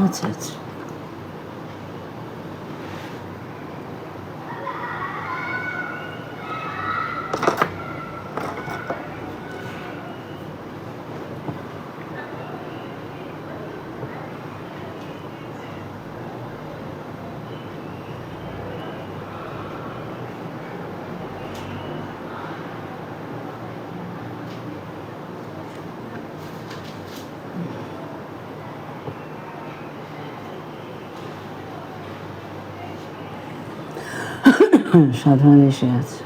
আচ্ছা আচ্ছা। সাধারণ এসে আছে।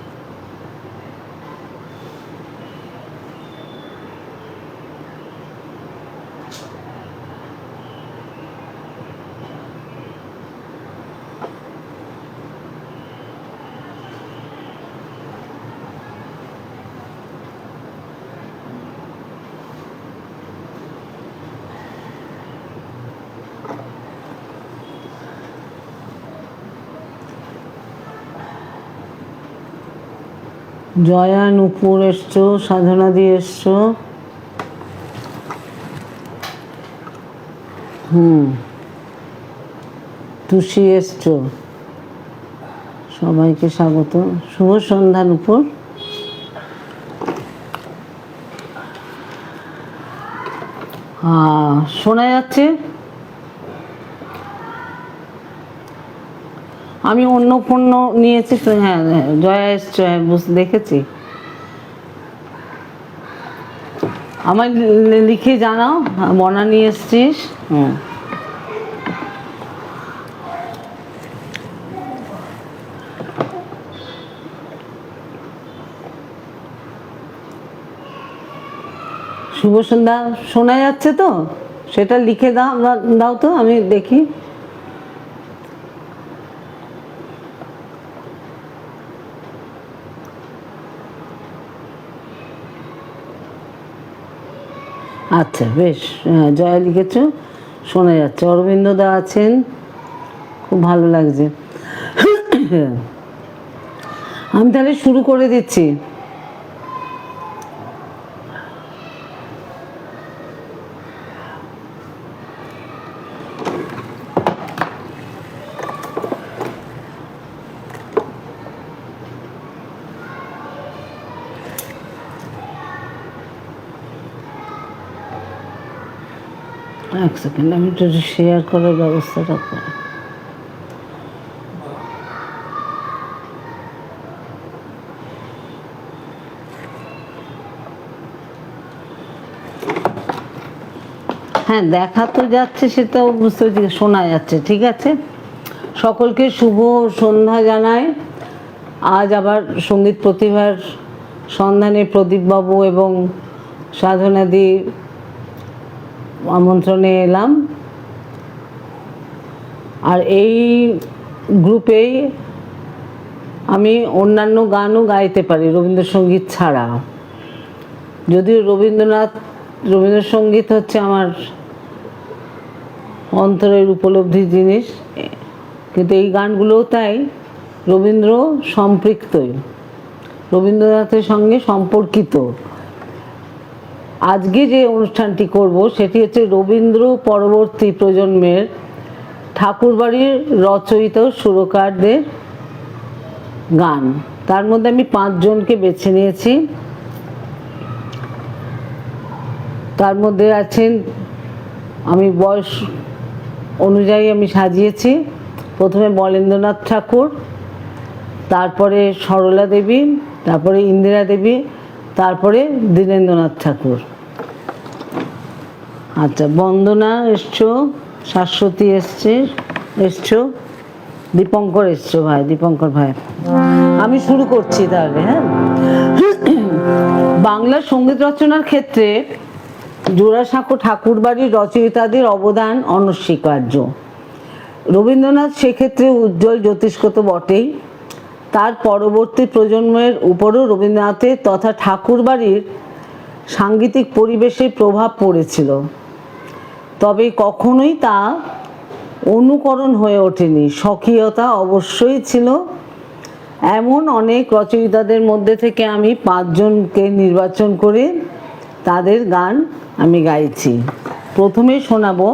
জয়া, নুপুর এসছো, সাধনা দিয়ে এসছো, তুষি এসছো, সবাইকে স্বাগত। শুভ সন্ধ্যা নুপুর। শোনা যাচ্ছে? আমি অন্য ফোন নিয়েছি। হ্যাঁ জয়া এসছো, হ্যাঁ দেখেছি। আমার লিখে জানাও বনা নিয়ে এসছিস। শুভ সন্ধ্যা শোনা যাচ্ছে তো? সেটা লিখে দাও তো, আমি দেখি। আচ্ছা বেশ, জয়া লিখেছ, শোনা যাচ্ছে। অরবিন্দ দা আছেন, খুব ভালো লাগছে। আমি তাহলে শুরু করে দিচ্ছি। এক সেকেন্ড, আমি একটু শেয়ার করার ব্যবস্থাটা করি। হ্যাঁ দেখা তো যাচ্ছে, সেটাও বুঝতে পারছি, শোনা যাচ্ছে, ঠিক আছে। সকলকে শুভ সন্ধ্যা জানাই। আজ আবার সঙ্গীত প্রতিভার সন্ধানে প্রদীপবাবু এবং সাধনাদি আমন্ত্রণে এলাম। আর এই গ্রুপেই আমি অন্যান্য গানও গাইতে পারি রবীন্দ্রসঙ্গীত ছাড়া। যদিও রবীন্দ্রসঙ্গীত হচ্ছে আমার অন্তরের উপলব্ধি জিনিস, কিন্তু এই গানগুলোও তাই রবীন্দ্র সম্পৃক্তই, রবীন্দ্রনাথের সঙ্গে সম্পর্কিত। আজকে যে অনুষ্ঠানটি করব সেটি হচ্ছে রবীন্দ্র পরবর্তী প্রজন্মের ঠাকুরবাড়ির রচয়িত সুরকারদের গান। তার মধ্যে আমি 5 জনকে বেছে নিয়েছি। তার মধ্যে আছেন, আমি বয়স অনুযায়ী আমি সাজিয়েছি, প্রথমে বলেন্দ্রনাথ ঠাকুর, তারপরে সরলা দেবী, তারপরে ইন্দিরা দেবী, তারপরে দীনেন্দ্রনাথ ঠাকুর। আচ্ছা, বন্দনা এসছো, শাশ্বতী এসছো, দীপঙ্কর এসছো ভাই, দীপঙ্কর ভাই। আমি শুরু করছি তাহলে। হ্যাঁ, বাংলার সঙ্গীত রচনার ক্ষেত্রে জোড়াসাঁকো ঠাকুরবাড়ির রচয়িতাদের অবদান অনস্বীকার্য। রবীন্দ্রনাথ সেক্ষেত্রে উজ্জ্বল জ্যোতিষ্ক তো বটেই, তার পরবর্তী প্রজন্মের উপরও রবীন্দ্রনাথের তথা ঠাকুরবাড়ির সাংগীতিক পরিবেশে প্রভাব পড়েছিল, তবে কখনোই তা অনুকরণ হয়ে ওঠেনি। স্বকীয়তা অবশ্যই ছিল। এমন অনেক রচয়িতাদের মধ্যে থেকে আমি 5 জনকে নির্বাচন করে তাদের গান আমি গাইছি। প্রথমে শোনাবো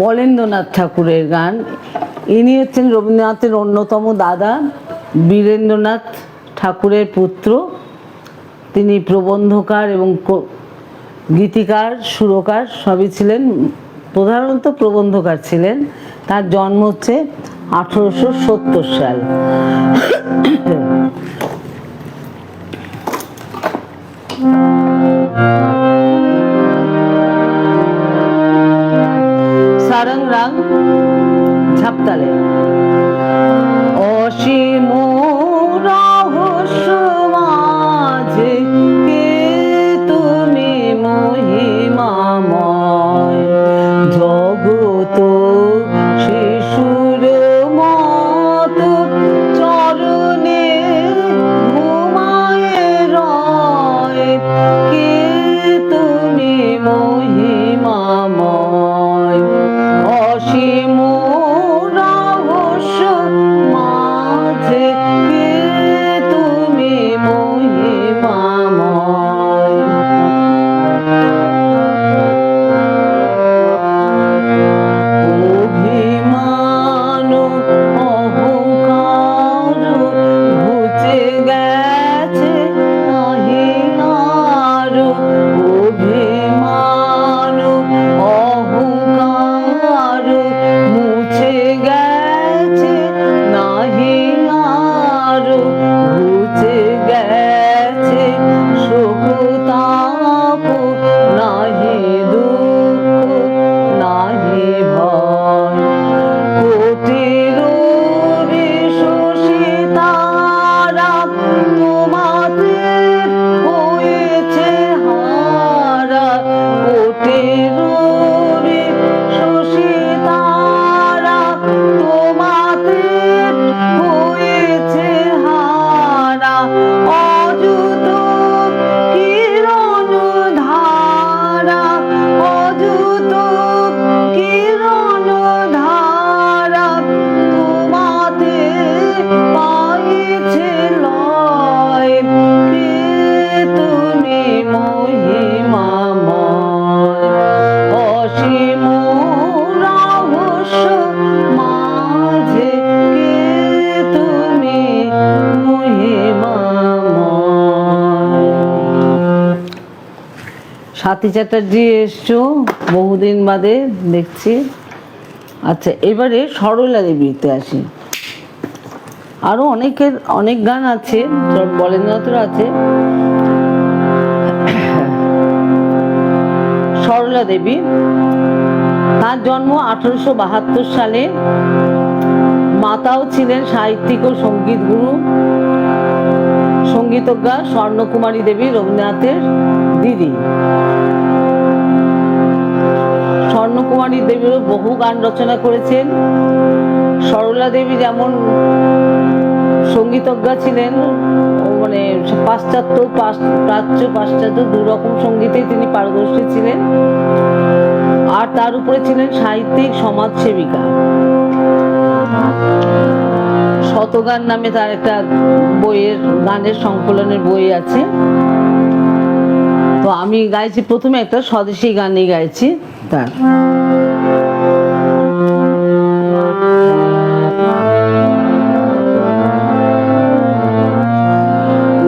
বলেন্দ্রনাথ ঠাকুরের গান। ইনি হচ্ছেন রবীন্দ্রনাথের অন্যতম দাদা, বীরেন্দ্রনাথ ঠাকুরের পুত্র। তিনি প্রবন্ধকার এবং গীতিকার, সুরকার সবই ছিলেন, প্রধানত প্রবন্ধকার ছিলেন। তার জন্ম হচ্ছে 1870 সাল। সারং রাং ঝাপতালে। অসীম রহস্য মাঝে কে তুমি মহিমাময়, জগত শিশুর মত চরণে ঘুমায়ে রয়, কে তুমি মহিমাময়। অসীম রহস্য মাঝে কে তুমি মহিমাময়। অভিমান অহংকার ঘুচে গেছে নাহি আর, অভিমান অহংকার মুছে গেছে নাহি আর, ঘুচে গেছে শোক তাপ নাহি দুঃখ নাহি ভয়। কোটির শশী তারা তোমাতে হয়েছে হারা, কোটির শশী তারা তোমাতে হয়েছে হারা। অযুত কিরণ ধারা, অযুত কিরণ ধারা তোমাতে পাইছে লয়, কে তুমি মহিমাময়। অসীম রহস্য মাঝে কে তুমি মহিমাময়। স্বাতী চ্যাটার্জি এসছো বহুদিন বাদে দেখছি। আচ্ছা, এবারে সরলা দেবীতে আসি। আরো অনেক গান আছে, বলেন্দ্রনাথের আছে। সরলা দেবী, তার জন্ম 1872 সালে। মাতাও ছিলেন সাহিত্যিক ও সঙ্গীত গুরু, সঙ্গীতজ্ঞা স্বর্ণকুমারী দেবী, রবীন্দ্রনাথের দিদি। স্বর্ণকুমারী দেবীরও বহু গান রচনা করেছেন। সরলা দেবী যেমন সঙ্গীতজ্ঞা ছিলেন, মানে পাশ্চাত্য প্রাচ্য পাশ্চাত্য দুরকম সঙ্গীতেই তিনি পারদর্শী ছিলেন, আর তার উপরে ছিলেন সাহিত্যিক, সমাজসেবিকা। শতগান নামে তার একটা বইয়ের, গানের সংকলনের বই আছে। তো আমি গাইছি প্রথমে একটা স্বদেশী গানই গাইছি তার।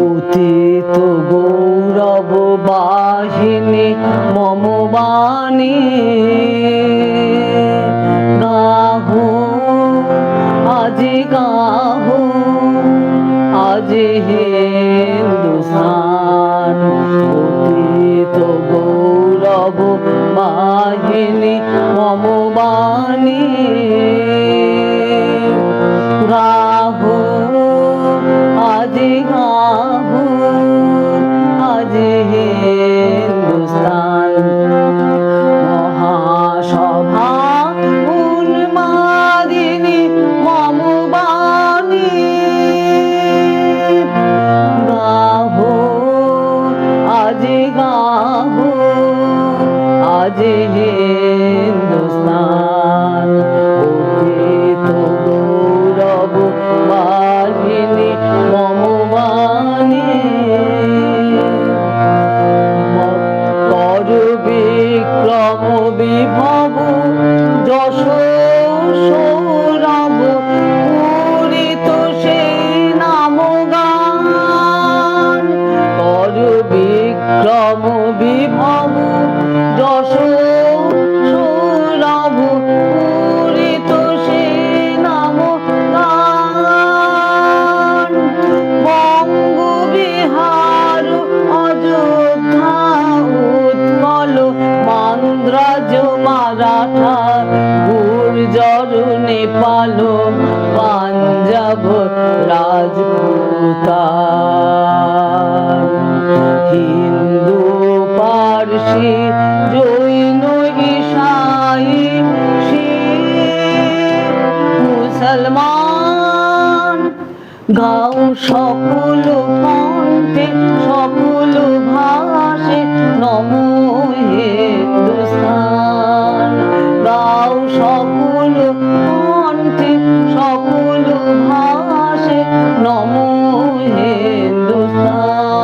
অতীত গৌরব বাহিনী মম বাণী, গাহো আজি গাহো আজ হিন্দুস্তান। অতীত গৌরব বাহিনী মম বাণী, গাহো আজ গাহো আজ হিন্দুস্তান। মহাসভা উন্মাদিনী মম বাণী, গাহো আজ গাহো আজ হিন্দুস্তান। পাঞ্জাব রাজপুতান, হিন্দু পারসি জৈন ঈশাই শিখ মুসলমান, গাও সকল কণ্ঠে সকল ভাষে নমো হিন্দুস্তান, গাও সকল কণ্ঠে সকল ভাষে নমো হিন্দুস্তান,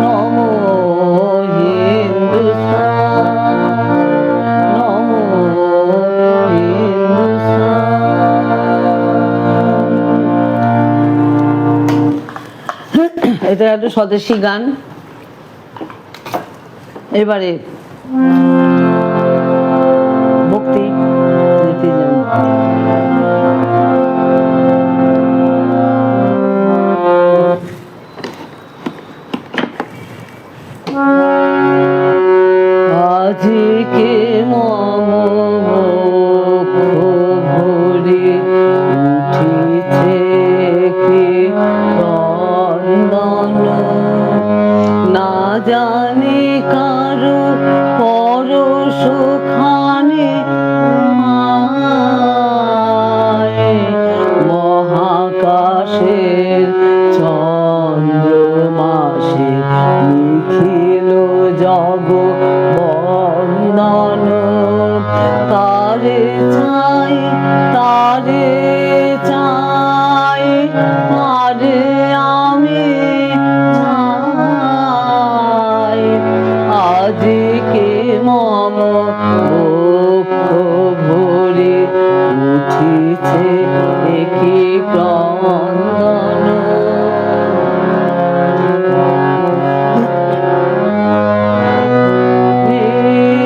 নমো হিন্দুস্তান, নমো হিন্দুস্তান। এটা একটা স্বদেশী গান। এবারে ভক্তি দিতে যাব। আজকে মম মুখ ভরে উঠিছে ক্রন্দন, না জানি কারো পরশখানে মহাকাশের চন্দ্রমাসে নিখিল জগ বন্দন, তারে চাই তারে চাই তারে আমি চাই, আজকে মম বক্ষ ভরে উঠিছে একি ক্রন্দন,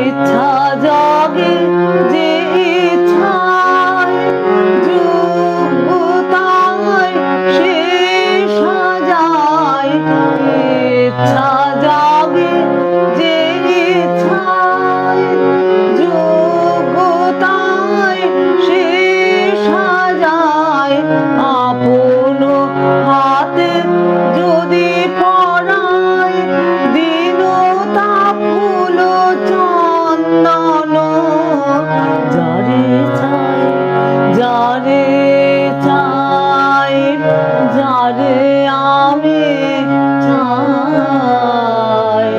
ইচ্ছা জাগে যে ইচ্ছায় যোগ্যতায় সে সাজায়, ইচ্ছা জাগে যে ইচ্ছায় যোগ্যতায় সে সাজায়, আপন হাতে যদি পরায় দীনতা ফুল চন্দন, যারে চাই যারে চাই যারে আমি চাই,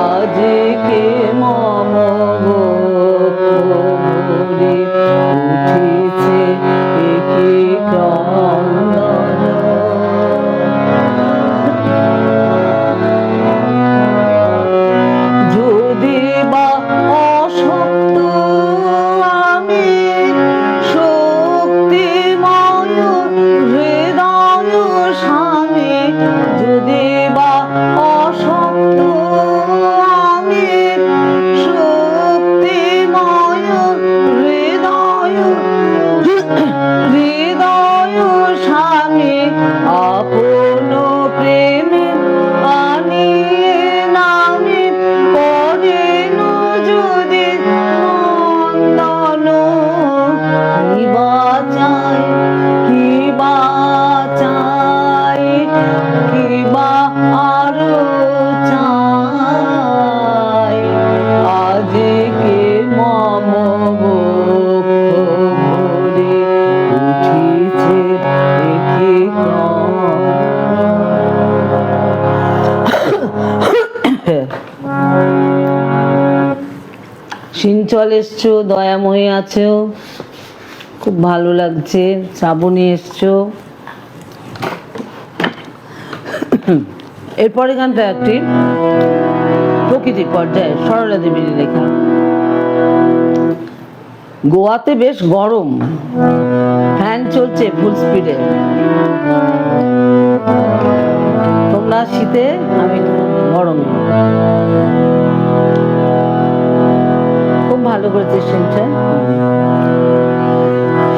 আজকে মম বক্ষ ভরে উঠিছে একি ক্রন্দন, যদি বা অশক্ত আমি শক্তিময় হৃদয় স্বামী, যদি বা অশক্ত আমি শক্তিময় হৃদয় হৃদয় স্বামী, আপন প্রেমে আনিয়ে নামে করেন যদি নন্দন, কিবা চাই কিবা চাই কিবা আরো চাই, আজকে মম বক্ষ ভরে উঠিছে একি সিঞ্চল এসছো, দয়াময়ী আছো, খুব ভালো লাগছে, শ্রাবণী এসছো। এরপরে গানটা একটি প্রকৃতি পর্যায়ে সরলা দেবীর লেখা। গোয়াতে বেশ গরম, ফ্যান চলছে ফুল স্পিডে, তোমরা শীতে আমি গরমে। খুব ভালো করেছে শুনছে।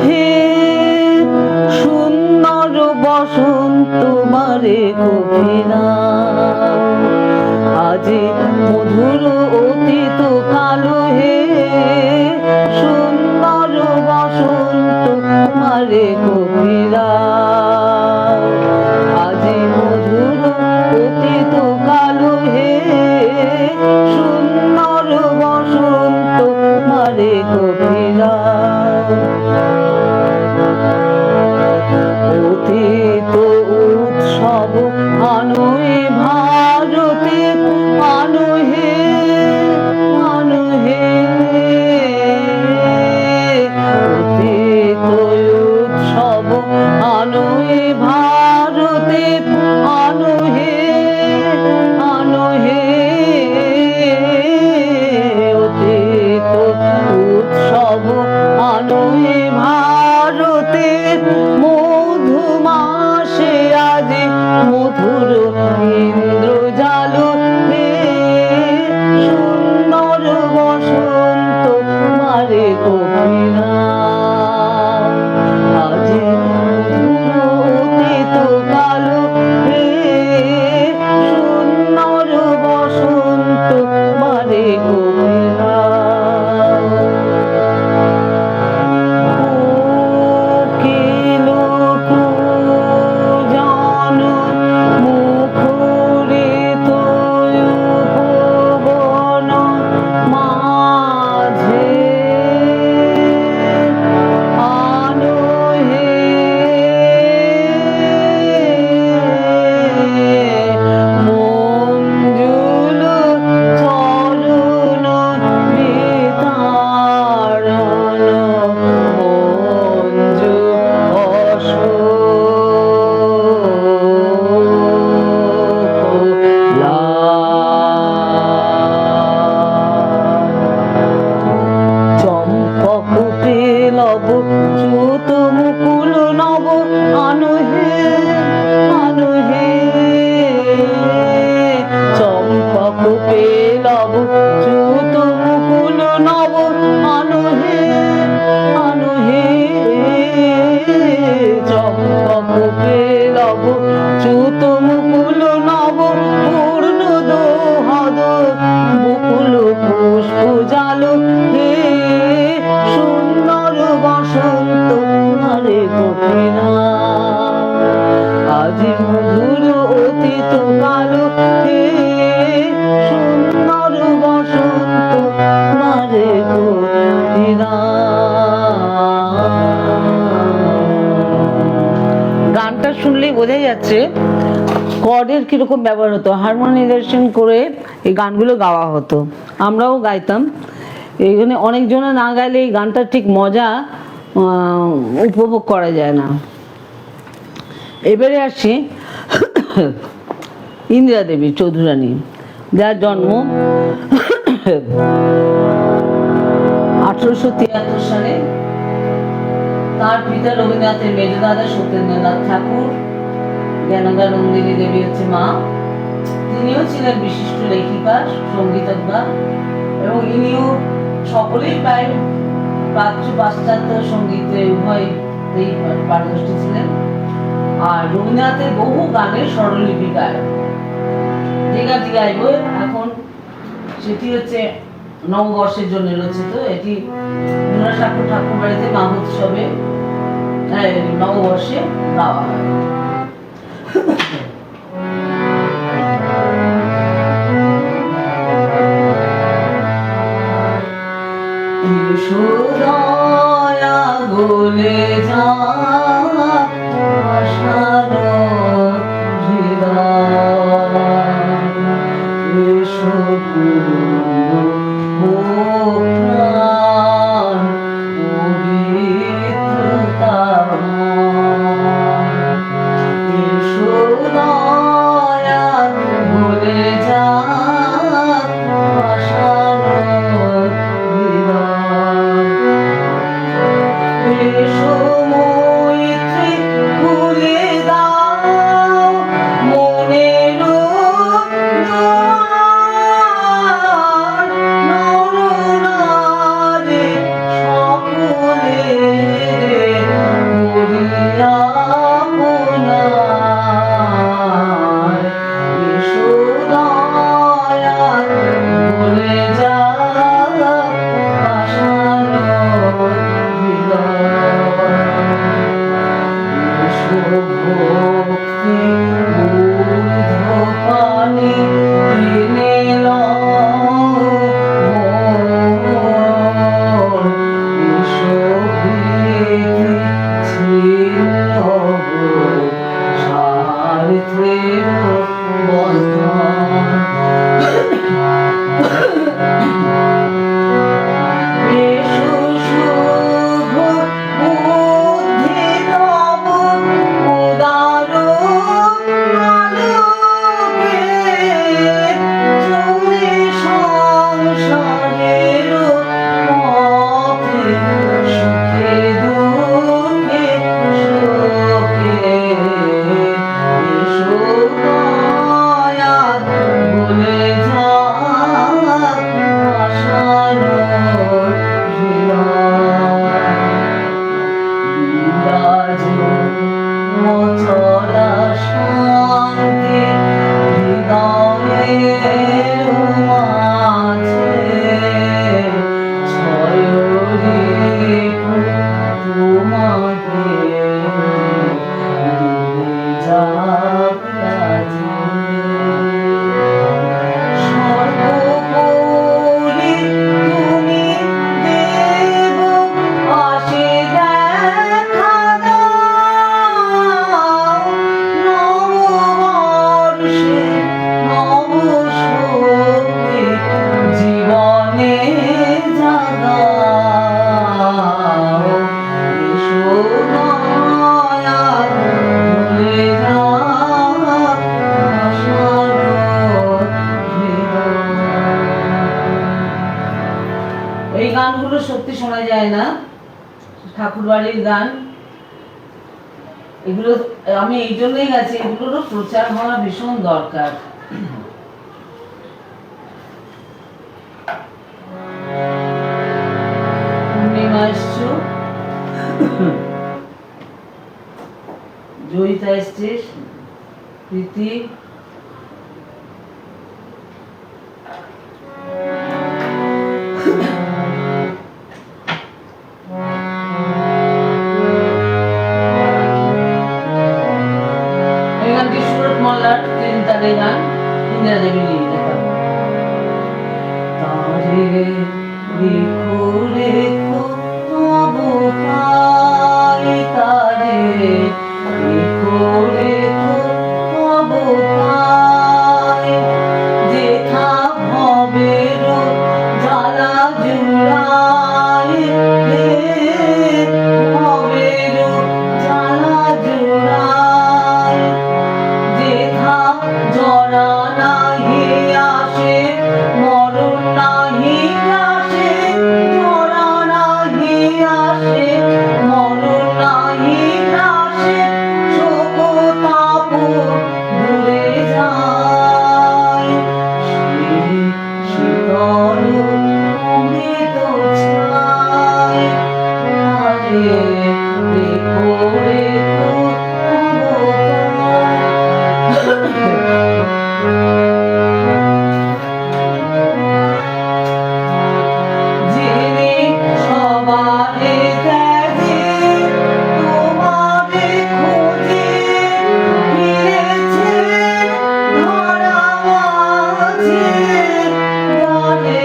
হে সুন্দর বসন্ত বারে কবিরা, আজি মধুর অতীত কালো হে সুন্দর বসন্ত মারে কবিরাজ। আজি মধুর অতীত কালো হে সুন্দর বসন্ত মারে কবিরাজ। অতীত উৎসব আনুই ভারতে আনুহে আনুহে। অতীত উৎসব আনুই ভারতে আনুহে আনুহে। অতীত উৎসব আনুই ভারতে মধুমাসে আজি মধুর ইন্দ্রজাল হে সুন্দর বসন্ত মারে কবিরাজ। আজি মধুর অতীত কালো হে সুন্দর বসন্ত মারে কবিরাজ। কোকিল কুজন মুখরিত উপবন মাঝে আনুহে মঞ্জুল চরণ বিতারণ মঞ্জু চম্পকুটে লব চ্যুত মুকুল নব আনুহে আনুহে। চম্পকুটে লব চ্যুত মুকুল নব আনুহে আনুহে। চম্পকুটে লব চ্যুত মুকুল নব পূর্ণ দোহদ মুকুল পুষ্প জাল হে সুন্দর বসন্ত মারে কবিরাজ। আজি মধুর অতীত কালো হে সুন্দর বসন্ত মারে কবিরাজ। গানটা শুনলেই বোঝা যাচ্ছে কর্ডের কিরকম ব্যবহার হতো। হারমোনাইজেশন করে এই গানগুলো গাওয়া হতো, আমরাও গাইতাম। এইখানে অনেকজনে না গাইলে এই গানটা ঠিক মজা উপভোগ করা যায় না। এবারে আসি ইন্দিরা দেবী চৌধুরানী, যার জন্ম 1873 সালে। তার পিতা রবীন্দ্রনাথের মেজ দাদা সত্যেন্দ্রনাথ ঠাকুর, জ্ঞানদা নন্দিনী দেবী হচ্ছে মা। তিনিও ছিলেন বিশিষ্ট লেখিকা, সঙ্গীতজ্ঞা, এবং ইনিও সকলেই প্রায় প্রাচ্য পাশ্চাত্য সঙ্গীতে উভয়তেই পারদর্শী ছিলেন। আর রবীন্দ্রনাথের বহু গানের স্বরলিপিকার। যে গানটি গাইব এখন সেটি হচ্ছে নববর্ষের জন্য রচিত। এটি জোড়াসাঁকো ঠাকুর বাড়িতে মহোৎসবে নববর্ষে গাওয়া হয়। দয়া গলে যা আশার হৃদয় এসো প্রাণ পবিত্রতা এসো দয়া গলে যা আশার হৃদয় এসো অচলা শান্তি হৃদয়ের মাঝে ছয় ঋতু তোমাকে ডুবে যাক আজি। সর্বোপরি তুমি দেব আসে দেখা দাও, নববর্ষে নব শক্তি জীবনে জাগাও। এসো দয়াল ভুলে যাক আশার হৃদয়। এই গানগুলো সত্যি শোনা যায় না, ঠাকুরবাড়ির গান। এগুলো আমি এই জন্যই গেছি, এগুলোরও প্রচার হওয়া ভীষণ দরকার। পূর্ণিমা এসছো, জয়িতা এসছিস, প্রীতি, এই গানটি সুরত মোল্লার তিন তালে গান, ইন্দিরা দেবী লেখা। তারে রেখো রেখো তবু পাই, তারে রেখো রেখো তবু পাই, যেথা ভবের জ্বালা জুড়াই, ভবের জ্বালা জুড়াই, যেথা জরা নাহি আসে মরণ নাহি আসে, জরা নাহি আসে মরণ নাহি আসে, শোক তাপ দূরে যায়, সেই শীতল অমৃত ছায়, তারে রেখো রেখো জেনে সবারে ত্যাগে তোমারে খোঁজে ফিরেছে ধরা মাঝে, গানে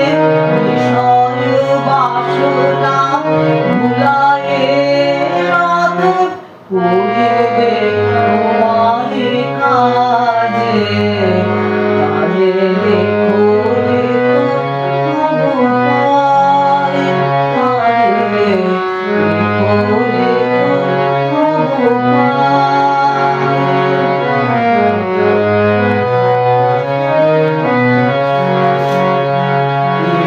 বিষয় বাসনা ভুলায়ে রতন করিবে তোমারে কাজে, তারে রেখো রেখো তবু পাই, তারে রেখো রেখো তবু পাই।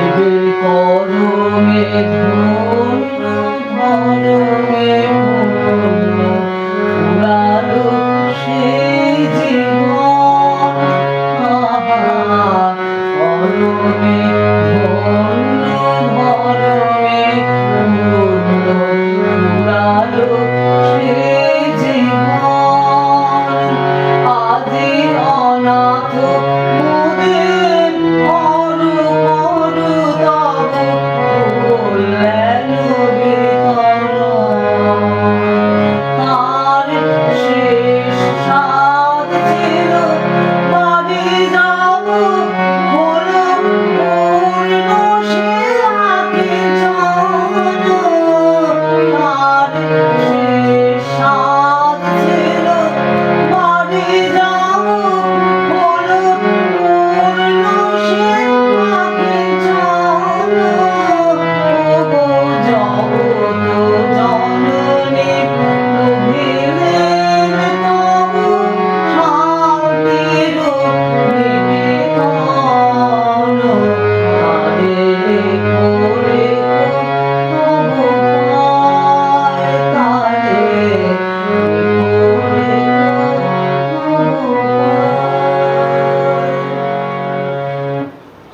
এবে করমে ধন্য ধরমে পূর্ণ, ফুরালো সেই জীবন, আহা করমে ধন্য ধরমে পূর্ণ, ফুরালো সেই জীবন, আজি অনাথ মোদের অরু অরু তব বললেন বিতরণ, তার শেষ সাধ ছিল বাড়ি যাব, হলো পূর্ণ সে আকিঞ্চন, তার শেষ সাধ ছিল বাড়ি যাব, হলো পূর্ণ সে আকিঞ্চন, ওগো জগৎ জননী লোভিলেন তবু শান্তির নিকেতন, তারে রেখো রেখো তবু পাই, তারে রেখো রেখো তবু পাই।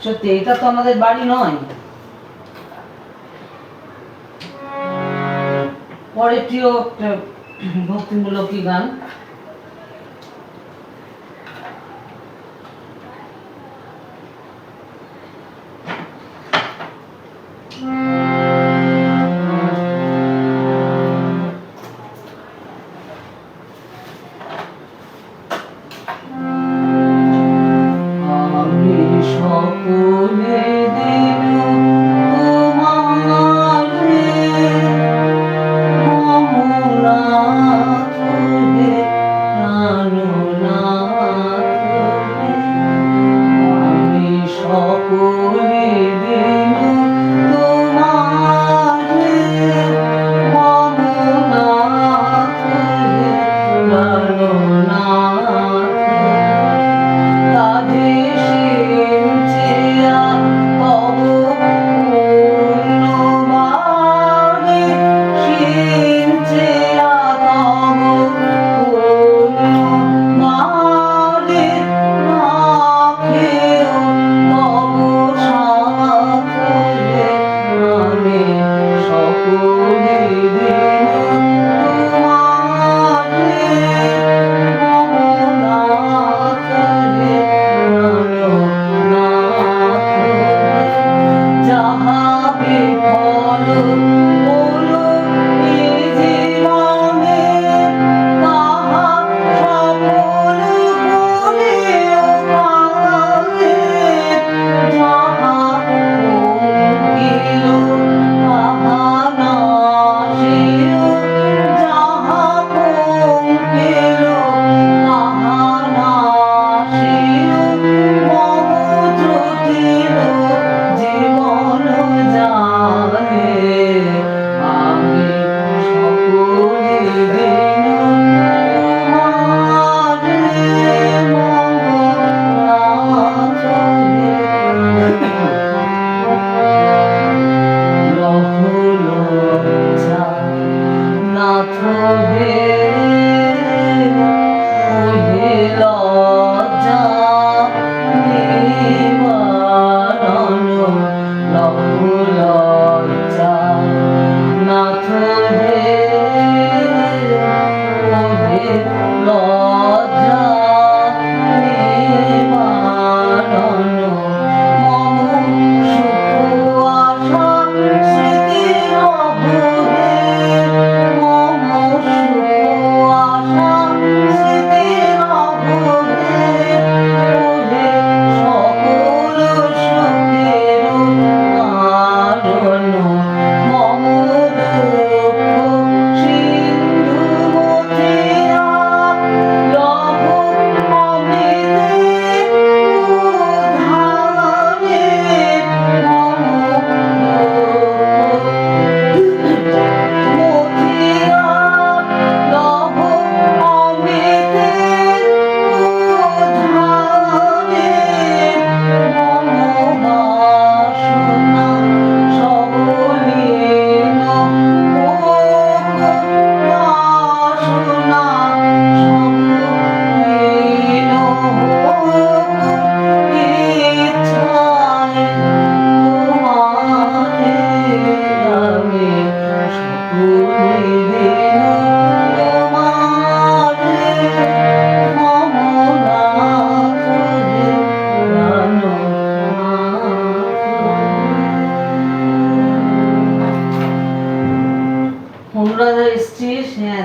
সত্যি এটা তো আমাদের বাড়ি নয়। পরেরটিও একটা ভক্তিমূলকী গান।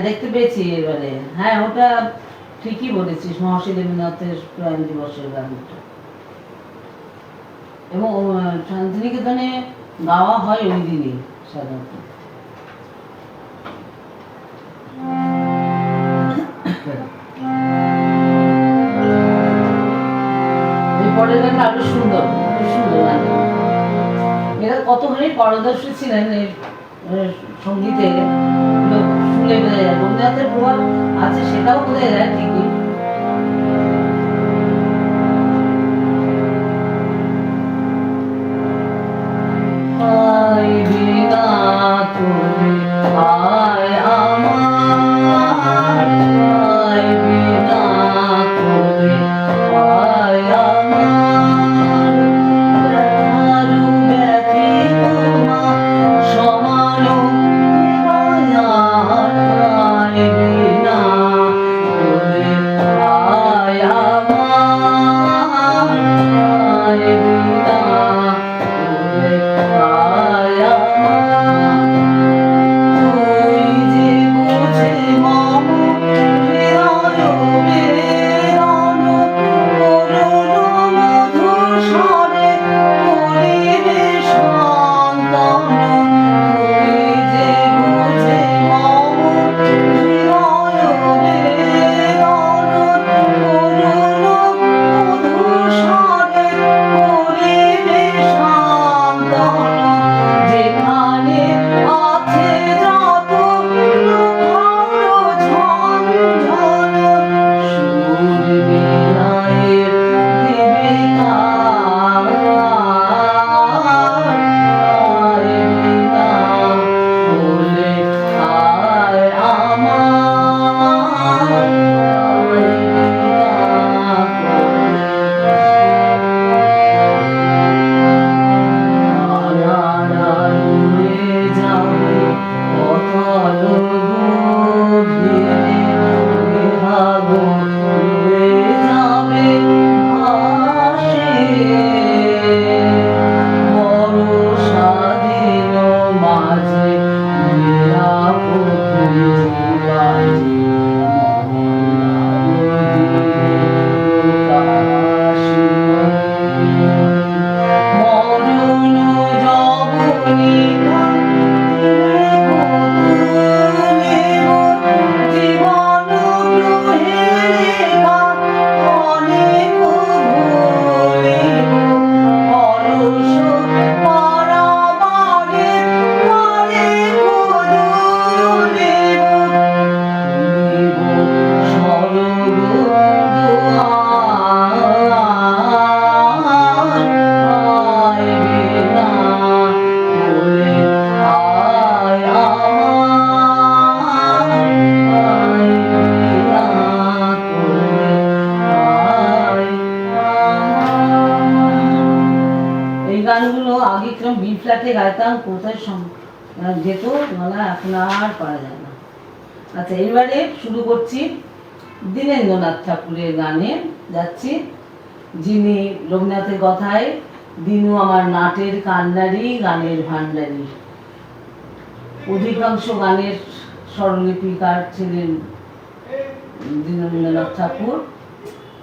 দেখতে পেয়েছি এবারে। হ্যাঁ, ওটা ঠিকই বলেছিস, মহর্ষি দেবনাথের প্রয়াণ দিবসের গানটা। এবং শান্তিনিকেতনে গাওয়া হয় ওই দিনই সাধারণত। পরের গানটা আরো সুন্দর, খুব সুন্দর গান। এরা কতখানি পারদর্শী ছিলেন এই সঙ্গীতে, শুনলে বোঝা যায় রবীন্দ্রনাথের প্রভাব আছে, সেটাও বোঝা যায় ঠিকই। সমান কাঠে গাইতাম, কোথায় যেত গলা, এখন আর পারা যায় না। আচ্ছা, এবারে শুরু করছি দীনেন্দ্রনাথ ঠাকুরের গানে যাচ্ছি। যিনি রবীন্দ্রনাথের কথায় দিনু আমার নাটের কান্ডারি, গানের ভান্ডারি। অধিকাংশ গানের স্বরলিপিকার ছিলেন দীনেন্দ্রনাথ ঠাকুর।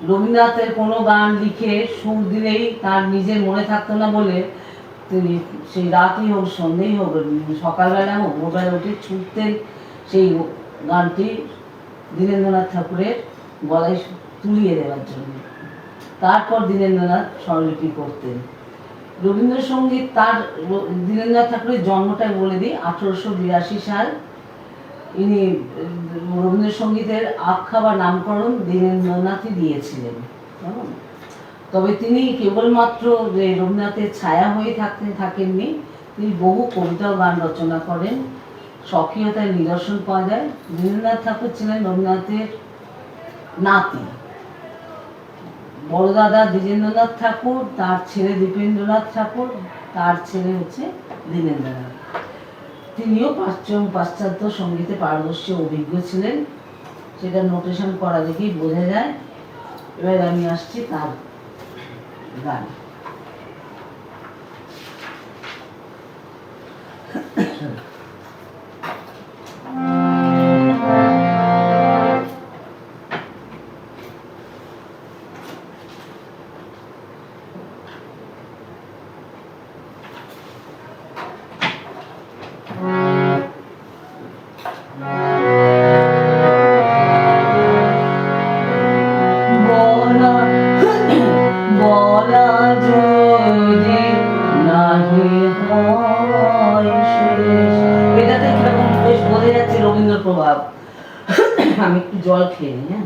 রবীন্দ্রনাথের কোনো গান লিখে সুর দিলেই তার নিজের মনে থাকতো না বলে তিনি সেই রাতই হোক, সন্ধ্যেই হোক, সকালবেলা হোক, ভোরবেলা উঠে ছুটতেন সেই গানটি দীনেন্দ্রনাথ ঠাকুরের গলায় তুলিয়ে দেওয়ার জন্য। তারপর দীনেন্দ্রনাথ স্বরলিপি করতেন। রবীন্দ্রসঙ্গীত তার, দীনেন্দ্রনাথ ঠাকুরের জন্মটা বলে দিই 1882 সাল। ইনি রবীন্দ্রসঙ্গীতের আখ্যা বা নামকরণ দীনেন্দ্রনাথই দিয়েছিলেন। তবে তিনি কেবলমাত্র যে রবীন্দ্রনাথের ছায়া হয়ে থাকেননি, তিনি বহু কবিতা ও গান রচনা করেন। স্বকীয়তার নিদর্শন পাওয়া যায়। দীনেন্দ্রনাথ ঠাকুর ছিলেন রবীন্দ্রনাথের নাতি। বড় দাদা দ্বিজেন্দ্রনাথ ঠাকুর, তার ছেলে দীপেন্দ্রনাথ ঠাকুর, তার ছেলে হচ্ছে দীনেন্দ্রনাথ। তিনিও পাশ্চাত্য সঙ্গীতে পারদর্শী অভিজ্ঞ ছিলেন, সেটা নোটেশন করা দেখেই বোঝা যায়। এবার আমি আসছি তার গান। এটাতে কিরকম বেশ বোঝা যাচ্ছে রবীন্দ্র প্রভাব। আমি একটু জল খেয়ে নিই।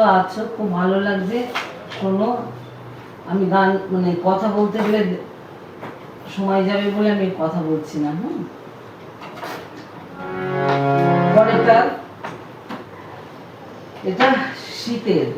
হ্যাঁ, আছো, খুব ভালো লাগছে। শোনো, আমি গান মানে কথা বলতে গেলে সময় যাবে বলে আমি কথা বলছি না। পরেরটা, এটা শীতের।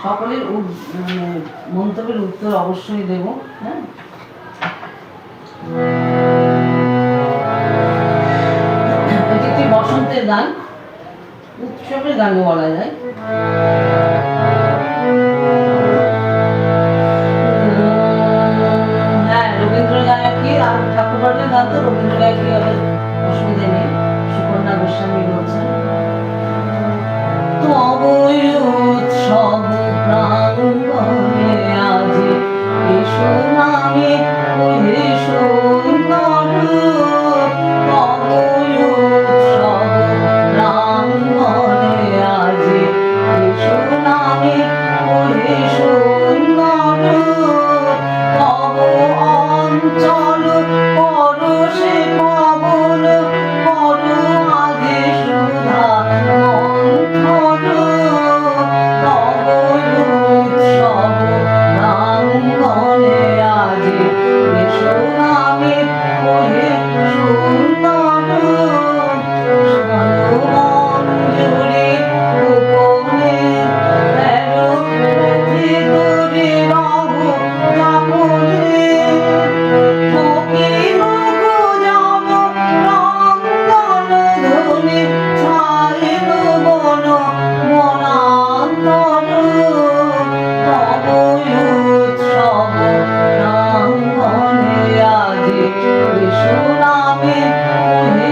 সকলের মন্তব্যের উত্তর অবশ্যই দেব। হ্যাঁ, এটি একটি বসন্তের গান, উৎসবের গান বলা যায়। হ্যাঁ, রবীন্দ্র গায়কী আর ঠাকুর পাঠের গান তো রবীন্দ্র গায়কী হবে, অসুবিধা নেই। সুকন্যা গোস্বামী বলছেন, তব উৎসব প্রাঙ্গণে আজি এসো নামে ওহে সুন্দর, তব উৎসব প্রাঙ্গণে আজি এসো নামে ওহে সুন্দর, তব অঞ্চল পরশে পবন পর আগে সুধা মন্থর, তব উৎসব প্রাঙ্গণে আজি এসো নামে ওহে সুন্দর, সনমঞ্জুরি গোপনে ফেরো ভিতরে রব যাপনে, ফকির গুজব রঙ্গন ধ্বনি ছাইল বন বনান্তর, তব উৎসব প্রাঙ্গণে আজি এসো নামে ওহে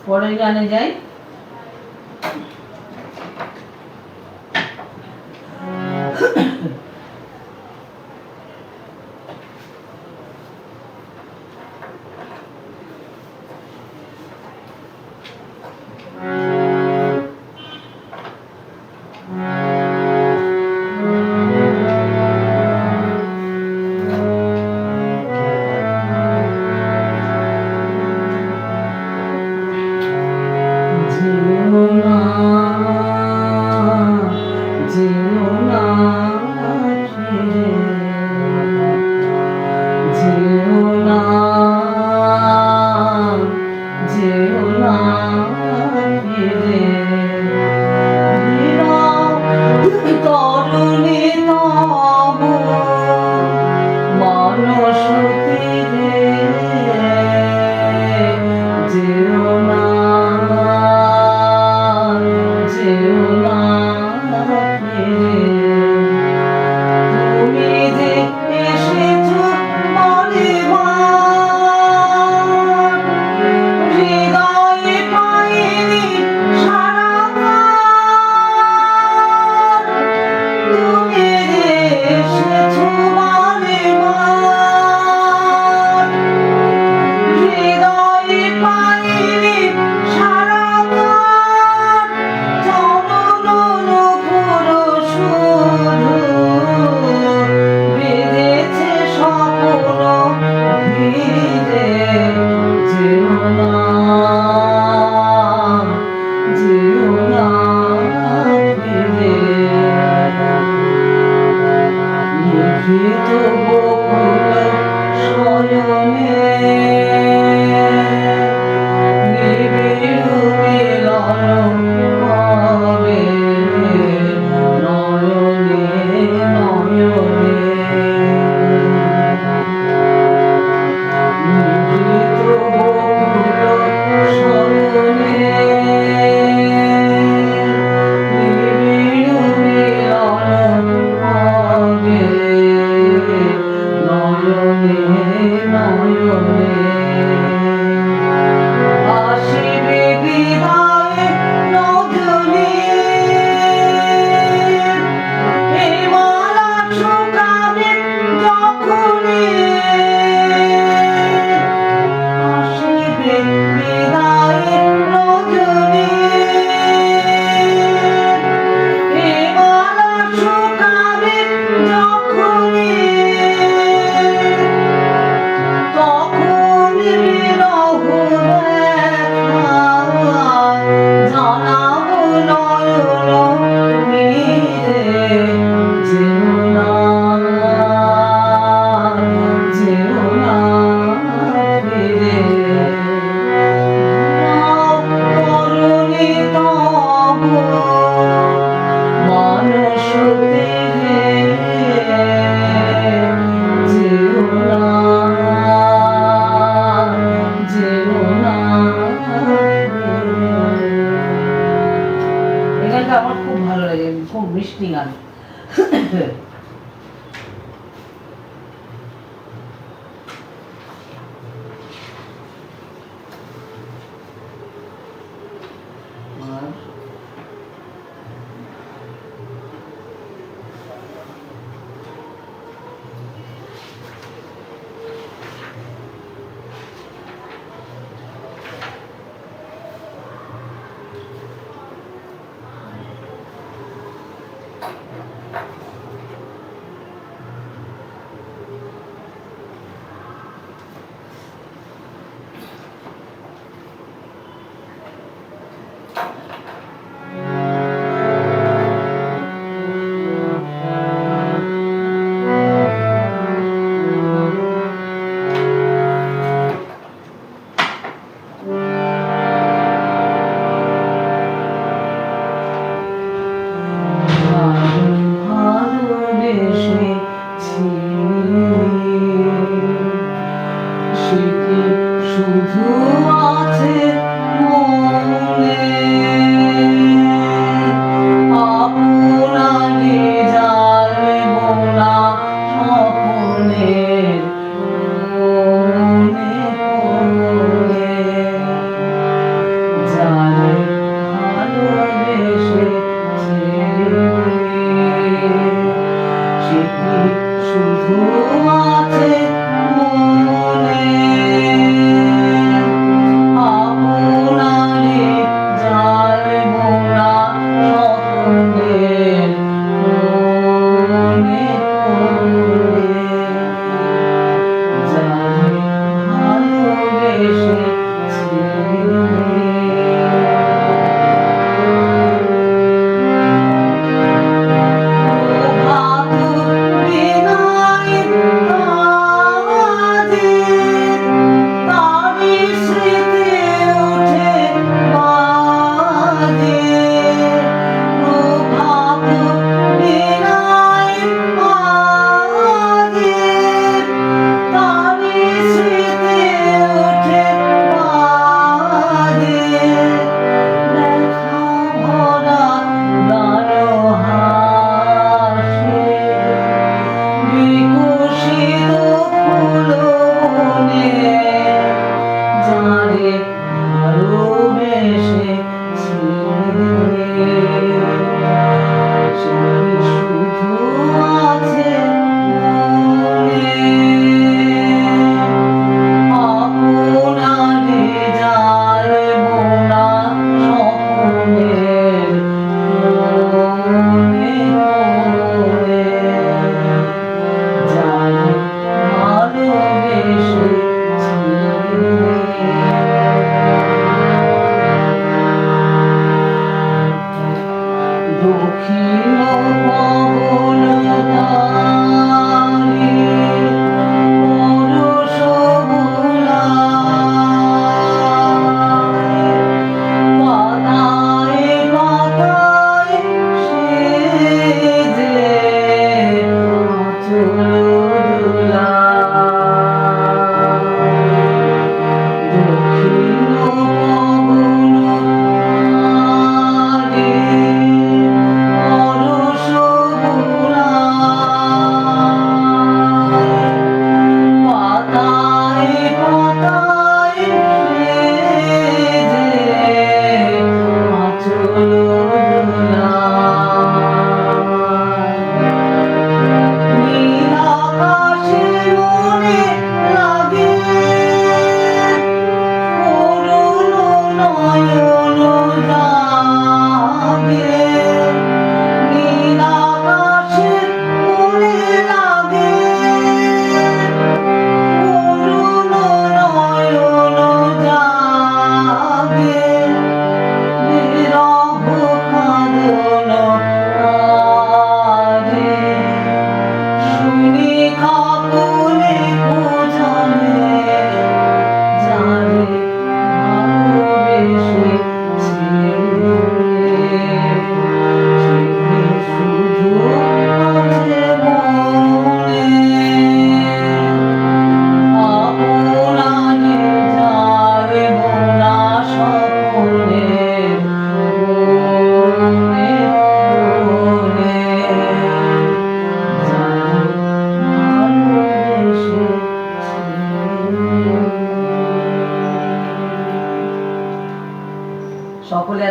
পরের গানে যাই।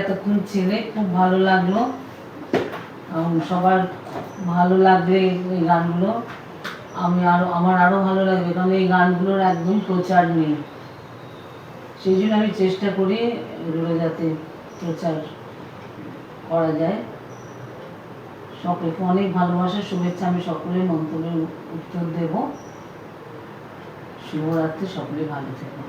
এতক্ষণ ছিলে, খুব ভালো লাগলো। সবার ভালো লাগবে এই গানগুলো, আমার আরও ভালো লাগবে, কারণ এই গানগুলোর একদম প্রচার নেই। সেই জন্য আমি চেষ্টা করি এগুলো যাতে প্রচার করা যায়। সকলকে অনেক ভালোবাসা, শুভেচ্ছা। আমি সকলের মন্তব্যের উত্তর দেব। শুভরাত্রি, সকলে ভালো থেকো।